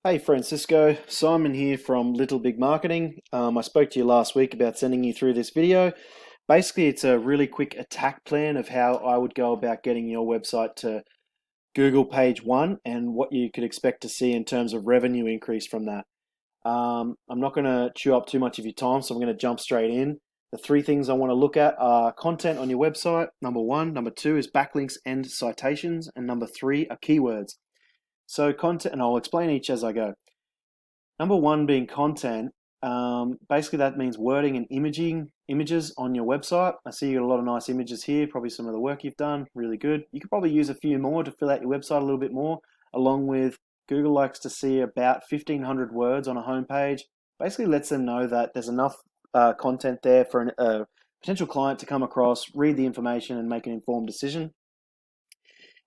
Hey Francisco, Simon here from Little Big Marketing. I spoke to you last week about sending you through this video. Basically, it's a really quick attack plan of how I would go about getting your website to Google page one and what you could expect to see in terms of revenue increase from that. I'm not going to chew up too much of your time, so I'm going to jump straight in. The three things I want to look at are content on your website, number one. Number two is backlinks and citations. And number three are keywords. So content, and I'll explain each as I go. Number one being content. Basically, that means wording and images on your website. I see you got a lot of nice images here, probably some of the work you've done, really good. You could probably use a few more to fill out your website a little bit more, along with Google likes to see about 1,500 words on a homepage. Basically lets them know that there's enough content there for a potential client to come across, read the information, and make an informed decision.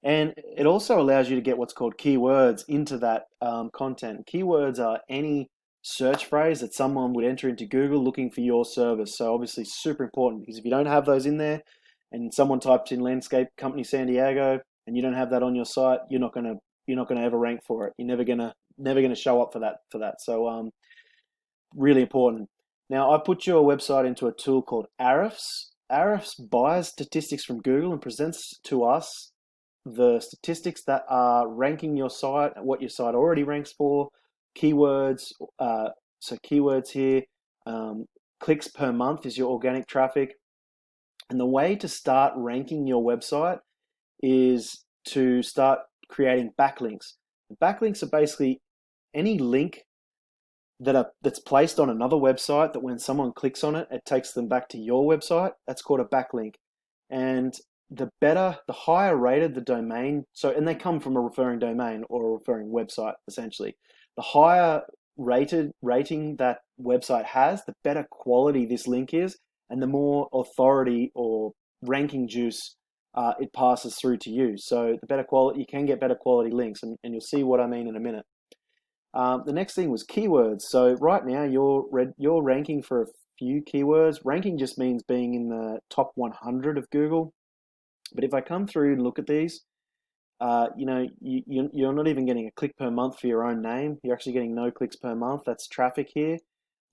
And it also allows you to get what's called keywords into that content. Keywords are any search phrase that someone would enter into Google looking for your service. So obviously super important, because if you don't have those in there and someone types in landscape company San Diego and you don't have that on your site, you're not gonna ever rank for it. You're never gonna show up for that. So really important. Now I put your website into a tool called Ahrefs. Ahrefs buys statistics from Google and presents to us the statistics that are ranking your site, what your site already ranks for, keywords. So keywords here, clicks per month is your organic traffic. And the way to start ranking your website is to start creating backlinks. Backlinks are basically any link that's placed on another website that when someone clicks on it, it takes them back to your website. That's called a backlink. And the higher rated the domain, and they come from a referring domain or a referring website, essentially. The higher rating that website has, the better quality this link is, and the more authority or ranking juice it passes through to you. So the better quality, you can get better quality links, and you'll see what I mean in a minute. The next thing was keywords. So right now you're ranking for a few keywords. Ranking just means being in the top 100 of Google. But if I come through and look at these, you're not even getting a click per month for your own name. You're actually getting no clicks per month. That's traffic here.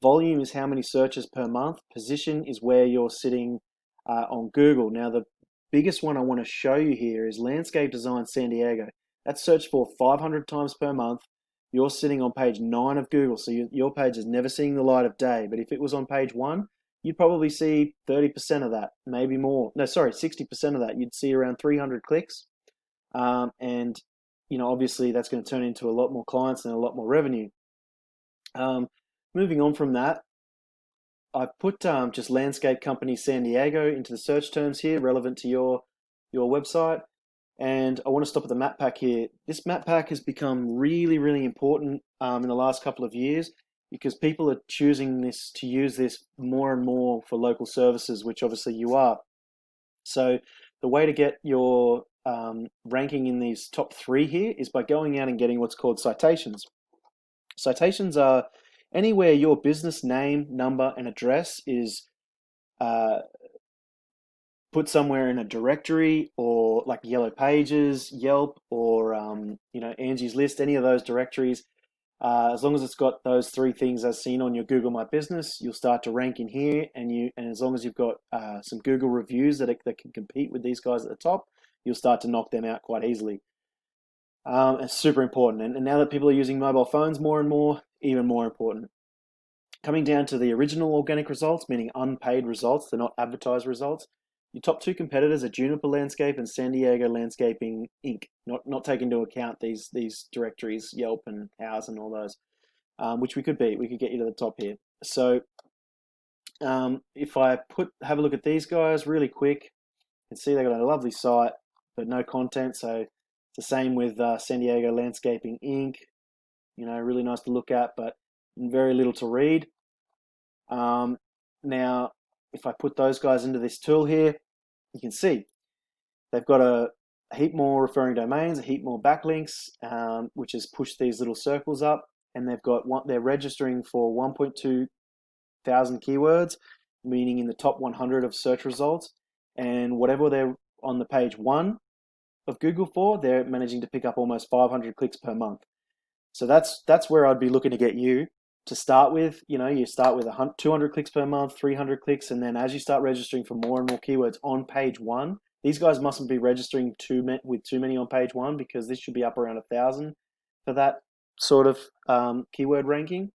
Volume is how many searches per month. Position is where you're sitting on Google. Now, the biggest one I want to show you here is Landscape Design San Diego. That's searched for 500 times per month. You're sitting on page 9 of Google, so your page is never seeing the light of day. But if it was on page 1, you'd probably see 30% of that, maybe more. No, sorry, 60% of that. You'd see around 300 clicks. And, obviously that's going to turn into a lot more clients and a lot more revenue. Moving on from that, I've put just Landscape Company San Diego into the search terms here, relevant to your website. And I want to stop at the map pack here. This map pack has become really, really important in the last couple of years, because people are choosing to use this more and more for local services, which obviously you are. So the way to get your ranking in these top 3 here is by going out and getting what's called citations. Citations are anywhere your business name, number, and address is put somewhere in a directory, or like Yellow Pages, Yelp, or Angie's List, any of those directories. As long as it's got those 3 things as seen on your Google My Business, you'll start to rank in here. And as long as you've got some Google reviews that can compete with these guys at the top, you'll start to knock them out quite easily. It's super important. And now that people are using mobile phones more and more, even more important. Coming down to the original organic results, meaning unpaid results, they're not advertised results. Your top 2 competitors are Juniper Landscape and San Diego Landscaping Inc. Not taking into account these directories, Yelp and Houzz and all those, which we could get you to the top here. So if I have a look at these guys really quick, you can see they've got a lovely site, but no content. So it's the same with San Diego Landscaping Inc. Really nice to look at, but very little to read. Now, if I put those guys into this tool here, you can see they've got a heap more referring domains, a heap more backlinks, which has pushed these little circles up, and they're registering for 1.2 thousand keywords, meaning in the top 100 of search results, and whatever they're on the page 1 of Google for, they're managing to pick up almost 500 clicks per month. So that's where I'd be looking to get you to start with. You start with 200 clicks per month, 300 clicks, and then as you start registering for more and more keywords on page one, these guys mustn't be registering with too many on page one, because this should be up around 1,000 for that sort of keyword ranking.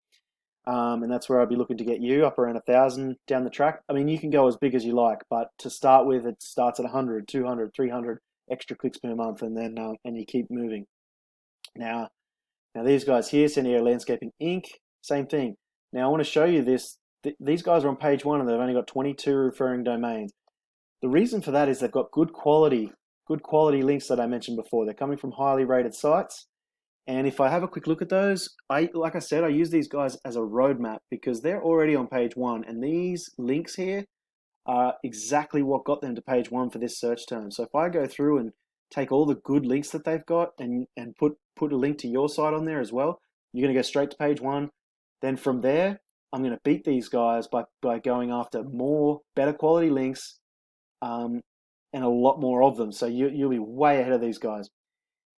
And that's where I'd be looking to get you up around 1,000 down the track. I mean, you can go as big as you like, but to start with, it starts at 100, 200, 300 extra clicks per month, and then and you keep moving. Now these guys here, San Diego Landscaping Inc., same thing. Now I want to show you this. These guys are on page one and they've only got 22 referring domains. The reason for that is they've got good quality links that I mentioned before. They're coming from highly rated sites. And if I have a quick look at those, like I said, I use these guys as a roadmap because they're already on page one, and these links here are exactly what got them to page one for this search term. So if I go through and take all the good links that they've got and put a link to your site on there as well, you're going to go straight to page one. Then from there, I'm going to beat these guys by going after better quality links, and a lot more of them. So you'll be way ahead of these guys.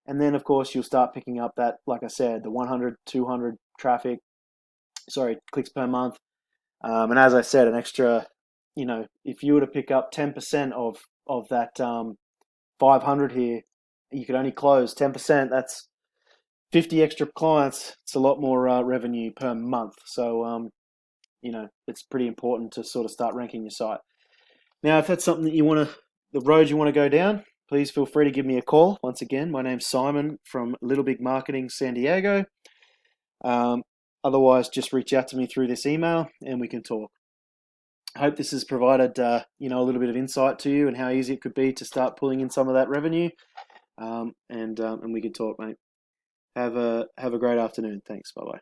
And then, of course, you'll start picking up that, like I said, the 100, 200 clicks per month. And as I said, an extra, if you were to pick up 10% of that 500 here, you could only close 10%. That's 50 extra clients. It's a lot more revenue per month. So, it's pretty important to sort of start ranking your site. Now, if that's something that the road you want to go down, please feel free to give me a call. Once again, my name's Simon from Little Big Marketing San Diego. Otherwise, just reach out to me through this email and we can talk. I hope this has provided a little bit of insight to you and how easy it could be to start pulling in some of that revenue. And we can talk, mate. Have a great afternoon. Thanks. Bye bye.